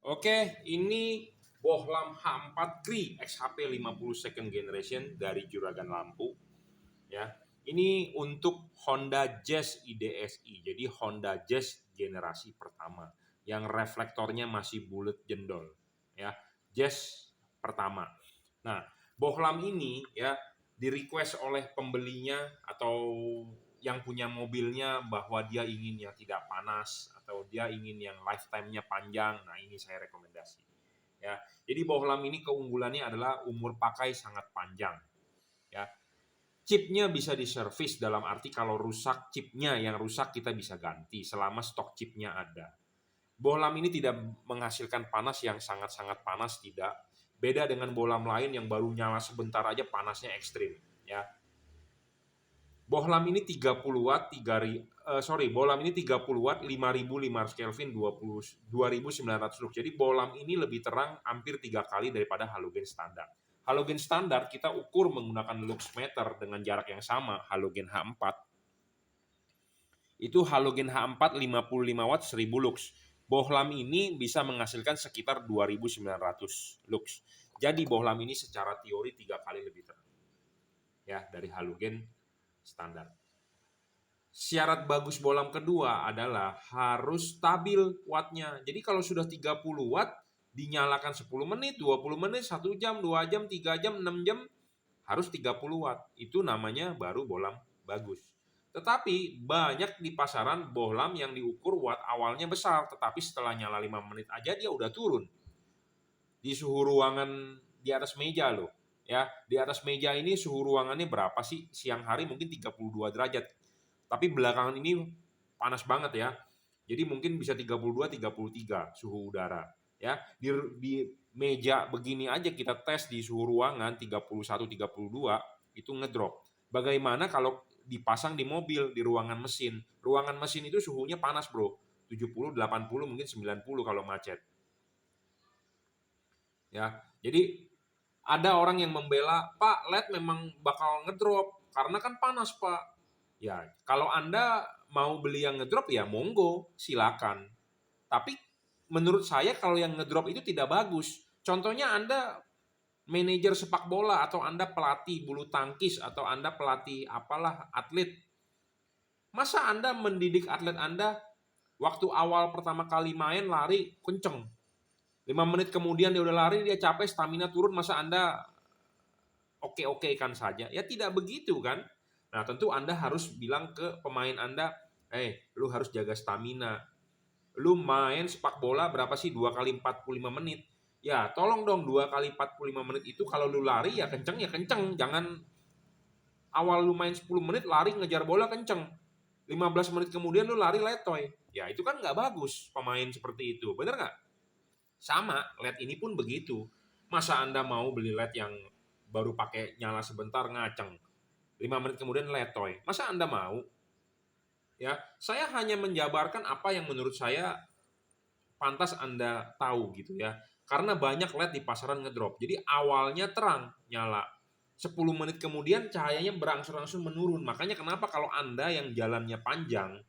Oke, ini bohlam H4 Cree XHP 50 second generation dari Juragan Lampu. Ya, ini untuk Honda Jazz IDSI. Jadi Honda Jazz generasi pertama yang reflektornya masih bulat jendol. Ya, Jazz pertama. Nah, bohlam ini ya di request oleh pembelinya atau yang punya mobilnya bahwa dia ingin yang tidak panas atau dia ingin yang lifetime-nya panjang. Nah, ini saya rekomendasi. Ya. Jadi bohlam ini keunggulannya adalah umur pakai sangat panjang. Ya. Chipnya bisa diservis dalam arti kalau rusak chipnya yang rusak kita bisa ganti selama stok chipnya ada. Bohlam ini tidak menghasilkan panas yang sangat-sangat panas, tidak. Beda dengan bohlam lain yang baru nyala sebentar aja panasnya ekstrim. Ya, bohlam ini 30 watt, bohlam ini 30 watt, 5500 Kelvin, 2900 lux. Jadi bohlam ini lebih terang hampir 3 kali daripada halogen standar. Halogen standar kita ukur menggunakan lux meter dengan jarak yang sama, halogen H4. Itu halogen H4 55 watt 1000 lux. Bohlam ini bisa menghasilkan sekitar 2900 lux. Jadi bohlam ini secara teori 3 kali lebih terang. Ya, dari halogen standar. Syarat bagus bohlam kedua adalah harus stabil wattnya. Jadi kalau sudah 30 watt, dinyalakan 10 menit, 20 menit, 1 jam, 2 jam, 3 jam, 6 jam, harus 30 watt. Itu namanya baru bohlam bagus. Tetapi banyak di pasaran bohlam yang diukur watt awalnya besar, tetapi setelah nyala 5 menit aja dia udah turun. Di suhu ruangan di atas meja loh. Ya, di atas meja ini suhu ruangannya berapa sih? Siang hari mungkin 32 derajat. Tapi belakangan ini panas banget ya. Jadi mungkin bisa 32, 33 suhu udara. Ya, di meja begini aja kita tes di suhu ruangan 31, 32 itu ngedrop. Bagaimana kalau dipasang di mobil, di ruangan mesin? Ruangan mesin itu suhunya panas, Bro. 70, 80, mungkin 90 kalau macet. Ya, jadi ada orang yang membela, Pak, LED memang bakal ngedrop karena kan panas, Pak. Ya, kalau Anda mau beli yang ngedrop ya monggo, silakan. Tapi menurut saya kalau yang ngedrop itu tidak bagus. Contohnya Anda manajer sepak bola atau Anda pelatih bulu tangkis atau Anda pelatih apalah atlet. Masa Anda mendidik atlet Anda waktu awal pertama kali main lari kenceng. 5 menit kemudian dia udah lari, dia capek, stamina turun, masa Anda oke-oke kan saja? Ya tidak begitu kan? Nah tentu Anda harus bilang ke pemain Anda, lu harus jaga stamina. Lu main sepak bola berapa sih? 2 kali 45 menit. Ya tolong dong 2 kali 45 menit itu kalau lu lari ya kenceng. Jangan awal lu main 10 menit lari ngejar bola kenceng. 15 menit kemudian lu lari letoy. Ya itu kan nggak bagus pemain seperti itu. Bener nggak? Sama, LED ini pun begitu. Masa Anda mau beli LED yang baru pakai nyala sebentar ngaceng, 5 menit kemudian letoy. Masa Anda mau? Ya, saya hanya menjabarkan apa yang menurut saya pantas Anda tahu gitu ya. Karena banyak LED di pasaran ngedrop. Jadi awalnya terang, nyala. 10 menit kemudian cahayanya berangsur-angsur menurun. Makanya kenapa kalau Anda yang jalannya panjang,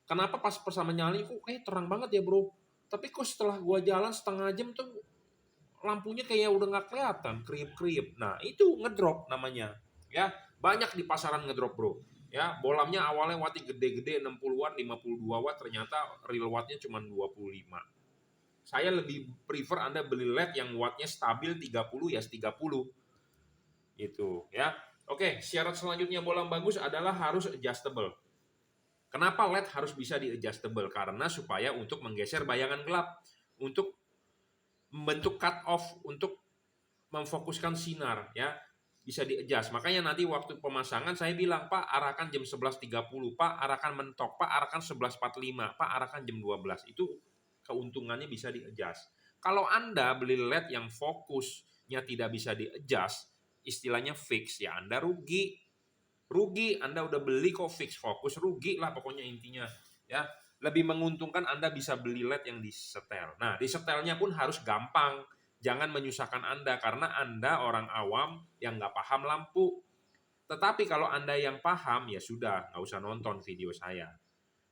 kenapa pas bersama nyala kok terang banget ya bro? Tapi kok setelah gua jalan setengah jam tuh lampunya kayak udah nggak kelihatan, kriip-kriip. Nah, itu ngedrop namanya. Ya, banyak di pasaran ngedrop, Bro. Ya, bohlamnya awalnya wattnya gede-gede 60 watt, 52 watt, ternyata real wattnya cuma 25. Saya lebih prefer Anda beli LED yang wattnya stabil 30 ya 30. Itu, ya. Oke, syarat selanjutnya bohlam bagus adalah harus adjustable. Kenapa LED harus bisa di-adjustable? Karena supaya untuk menggeser bayangan gelap, untuk membentuk cut off, untuk memfokuskan sinar ya, bisa di-adjust. Makanya nanti waktu pemasangan saya bilang, Pak arahkan jam 11.30, Pak arahkan mentok, Pak arahkan 11.45, Pak arahkan jam 12. Itu keuntungannya bisa di-adjust. Kalau Anda beli LED yang fokusnya tidak bisa di-adjust, istilahnya fix, ya Anda rugi. Rugi, Anda udah beli kok fix fokus, rugi lah pokoknya intinya. Ya, lebih menguntungkan Anda bisa beli LED yang disetel. Nah, disetelnya pun harus gampang. Jangan menyusahkan Anda karena Anda orang awam yang nggak paham lampu. Tetapi kalau Anda yang paham ya sudah, nggak usah nonton video saya.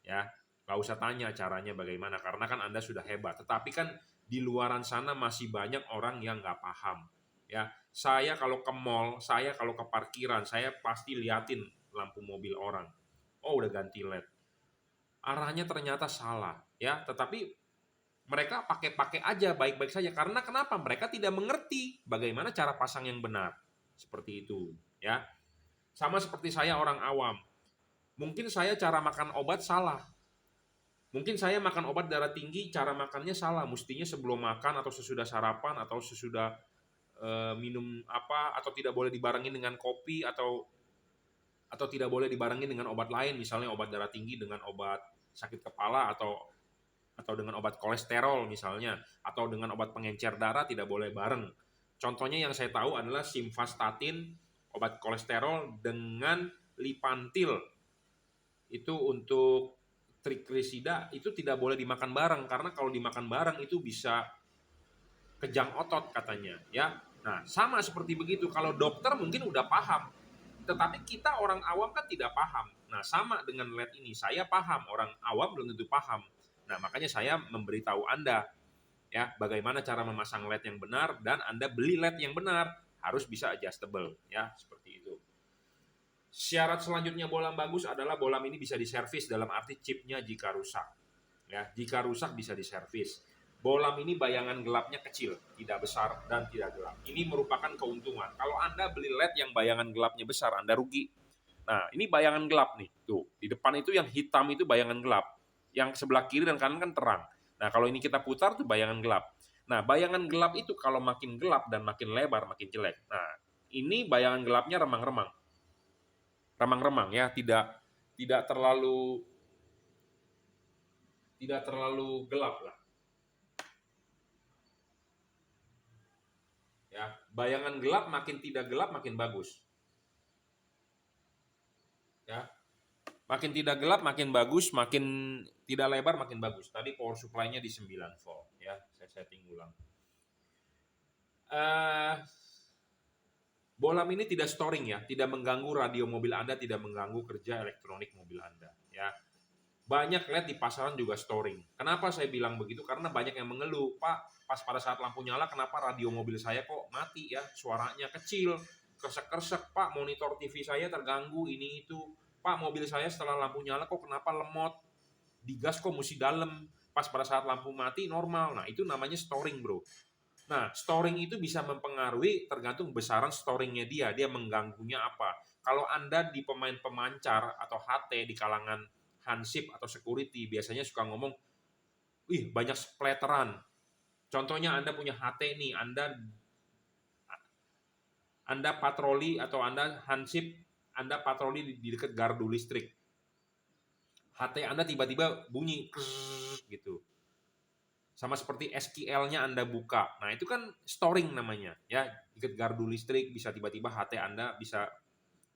Ya, Nggak usah tanya caranya bagaimana, karena kan Anda sudah hebat. Tetapi kan di luaran sana masih banyak orang yang nggak paham. Ya, saya kalau ke mall, saya kalau ke parkiran, saya pasti liatin lampu mobil orang. Oh, udah ganti LED. Arahnya ternyata salah, ya. Tetapi mereka pakai-pakai aja baik-baik saja, karena kenapa? Mereka tidak mengerti bagaimana cara pasang yang benar. Seperti itu, ya. Sama seperti saya orang awam. Mungkin saya cara makan obat salah. Mungkin saya makan obat darah tinggi, cara makannya salah. Mestinya sebelum makan atau sesudah sarapan atau sesudah minum apa, atau tidak boleh dibarengin dengan kopi, atau tidak boleh dibarengin dengan obat lain, misalnya obat darah tinggi dengan obat sakit kepala, atau dengan obat kolesterol misalnya, atau dengan obat pengencer darah, tidak boleh bareng. Contohnya yang saya tahu adalah simvastatin, obat kolesterol, dengan lipantil itu untuk triglisida, itu tidak boleh dimakan bareng, karena kalau dimakan bareng itu bisa kejang otot katanya, ya. Nah, sama seperti begitu, kalau dokter mungkin udah paham, tetapi kita orang awam kan tidak paham. Nah, sama dengan LED ini, saya paham, orang awam belum tentu paham. Nah, makanya saya memberitahu Anda, ya, bagaimana cara memasang LED yang benar, dan Anda beli LED yang benar, harus bisa adjustable, ya, seperti itu. Syarat selanjutnya bolam bagus adalah bolam ini bisa diservis, dalam arti chipnya jika rusak. Ya, jika rusak bisa diservis. Bolam ini bayangan gelapnya kecil, tidak besar dan tidak gelap. Ini merupakan keuntungan. Kalau Anda beli LED yang bayangan gelapnya besar, Anda rugi. Nah, ini bayangan gelap nih. Tuh, di depan itu yang hitam itu bayangan gelap. Yang sebelah kiri dan kanan kan terang. Nah, kalau ini kita putar tuh bayangan gelap. Nah, bayangan gelap itu kalau makin gelap dan makin lebar makin jelek. Nah, ini bayangan gelapnya remang-remang. Remang-remang ya, tidak terlalu gelap lah. Ya, bayangan gelap makin tidak gelap makin bagus. Ya. Makin tidak gelap makin bagus, makin tidak lebar makin bagus. Tadi power supply-nya di 9 volt ya. Saya setting ulang. Bolam ini tidak storing ya, tidak mengganggu radio mobil Anda, tidak mengganggu kerja elektronik mobil Anda ya. Banyak LED di pasaran juga storing. Kenapa saya bilang begitu? Karena banyak yang mengeluh, Pak, pas pada saat lampu nyala kenapa radio mobil saya kok mati ya, suaranya kecil, kresek-kresek, Pak, monitor TV saya terganggu, ini itu. Pak, mobil saya setelah lampu nyala kok kenapa lemot, digas kok mesti dalam, pas pada saat lampu mati normal. Nah, itu namanya storing, bro. Nah, storing itu bisa mempengaruhi tergantung besaran storingnya dia mengganggunya apa. Kalau Anda di pemain pemancar atau HT di kalangan Hansip atau security biasanya suka ngomong, wih banyak splatteran. Contohnya Anda punya HT nih, Anda patroli atau Anda Hansip, Anda patroli di dekat gardu listrik. HT Anda tiba-tiba bunyi gitu. Sama seperti SQL-nya Anda buka. Nah, itu kan storing namanya, ya. Dekat gardu listrik bisa tiba-tiba HT Anda bisa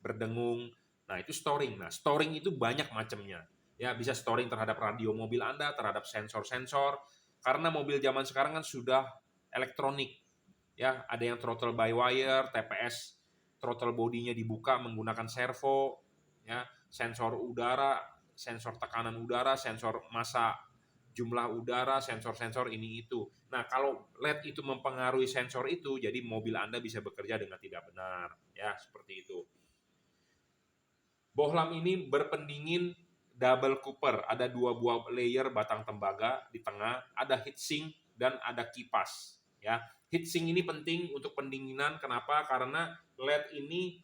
berdengung. Nah, itu storing. Nah, storing itu banyak macamnya. Ya, bisa storing terhadap radio mobil Anda, terhadap sensor-sensor. Karena mobil zaman sekarang kan sudah elektronik. Ya, ada yang throttle by wire, TPS, throttle bodinya dibuka menggunakan servo, ya, sensor udara, sensor tekanan udara, sensor massa jumlah udara, sensor-sensor ini itu. Nah, kalau LED itu mempengaruhi sensor itu, jadi mobil Anda bisa bekerja dengan tidak benar, ya, seperti itu. Bohlam ini berpendingin double cooper, ada 2 buah layer batang tembaga di tengah, ada heatsink dan ada kipas, ya. Heatsink ini penting untuk pendinginan, kenapa? Karena LED ini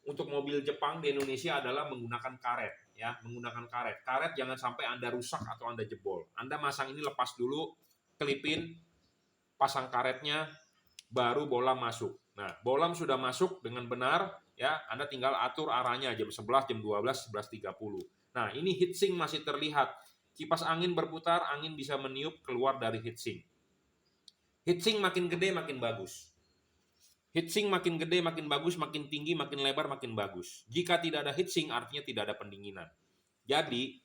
untuk mobil Jepang di Indonesia adalah menggunakan karet, ya, menggunakan karet. Karet jangan sampai Anda rusak atau Anda jebol. Anda masang ini lepas dulu, kelipin, pasang karetnya, baru bolam masuk. Nah, bolam sudah masuk dengan benar, ya, Anda tinggal atur arahnya jam 11, jam 12, 11.30. Nah, ini heatsink masih terlihat. Kipas angin berputar, angin bisa meniup keluar dari heatsink. Heatsink makin gede makin bagus. Heatsink makin gede, makin bagus, makin tinggi, makin lebar, makin bagus. Jika tidak ada heatsink, artinya tidak ada pendinginan. Jadi,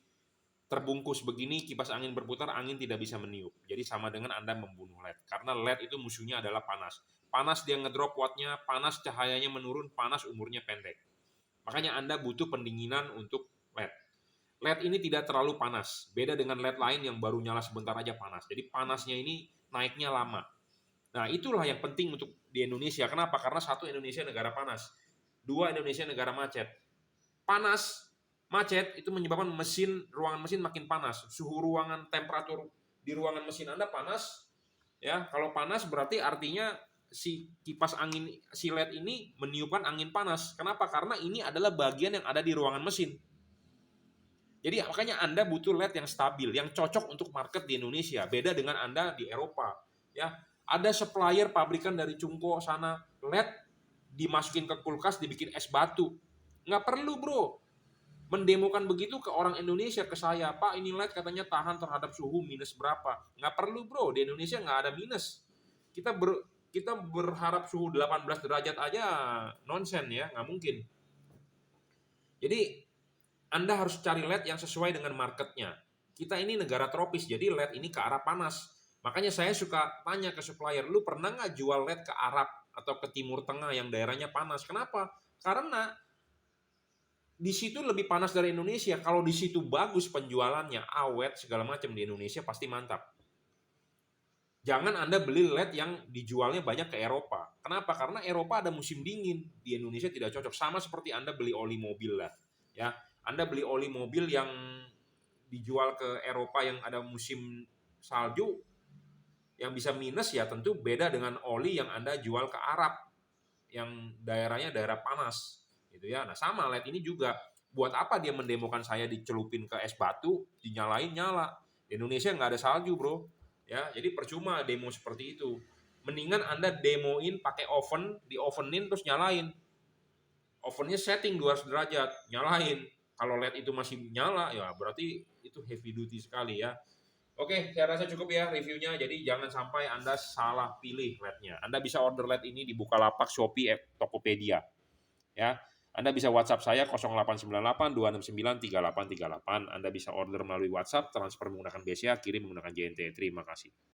terbungkus begini, kipas angin berputar, angin tidak bisa meniup. Jadi sama dengan Anda membunuh LED. Karena LED itu musuhnya adalah panas. Panas dia ngedrop wattnya, panas cahayanya menurun, panas umurnya pendek. Makanya Anda butuh pendinginan untuk LED. LED ini tidak terlalu panas. Beda dengan LED lain yang baru nyala sebentar aja panas. Jadi panasnya ini naiknya lama. Nah, itulah yang penting untuk di Indonesia. Kenapa? Karena satu, Indonesia negara panas. Dua, Indonesia negara macet. Panas, macet itu menyebabkan ruangan mesin makin panas. Suhu ruangan, temperatur di ruangan mesin Anda panas, ya. Kalau panas berarti artinya si kipas angin, si LED ini meniupkan angin panas. Kenapa? Karena ini adalah bagian yang ada di ruangan mesin. Jadi makanya Anda butuh LED yang stabil, yang cocok untuk market di Indonesia. Beda dengan Anda di Eropa. Ya, ada supplier pabrikan dari Cungko sana, LED dimasukin ke kulkas, dibikin es batu. Nggak perlu bro, mendemokan begitu ke orang Indonesia, ke saya, Pak ini LED katanya tahan terhadap suhu minus berapa. Nggak perlu bro, di Indonesia nggak ada minus. Kita berharap suhu 18 derajat aja nonsen ya, nggak mungkin. Jadi Anda harus cari LED yang sesuai dengan marketnya. Kita ini negara tropis, jadi LED ini ke arah panas. Makanya saya suka tanya ke supplier, lu pernah nggak jual LED ke Arab atau ke Timur Tengah yang daerahnya panas? Kenapa? Karena di situ lebih panas dari Indonesia. Kalau di situ bagus penjualannya, awet segala macam, di Indonesia pasti mantap. Jangan Anda beli LED yang dijualnya banyak ke Eropa. Kenapa? Karena Eropa ada musim dingin, di Indonesia tidak cocok. Sama seperti Anda beli oli mobil lah, ya. Anda beli oli mobil yang dijual ke Eropa yang ada musim salju, yang bisa minus, ya tentu beda dengan oli yang Anda jual ke Arab yang daerahnya daerah panas gitu ya. Nah, sama LED ini juga. Buat apa dia mendemokan saya dicelupin ke es batu, dinyalain nyala. Di Indonesia nggak ada salju, bro. Ya, jadi percuma demo seperti itu. Mendingan Anda demoin pakai oven, di ovenin terus nyalain. Ovennya setting 200 derajat, nyalain. Kalau LED itu masih nyala, ya berarti itu heavy duty sekali ya. Oke, saya rasa cukup ya reviewnya. Jadi jangan sampai Anda salah pilih LED-nya. Anda bisa order LED ini di Bukalapak, Shopee, Tokopedia. Ya, Anda bisa WhatsApp saya 0898 269 3838. Anda bisa order melalui WhatsApp, transfer menggunakan BCA, kirim menggunakan JNT. Terima kasih.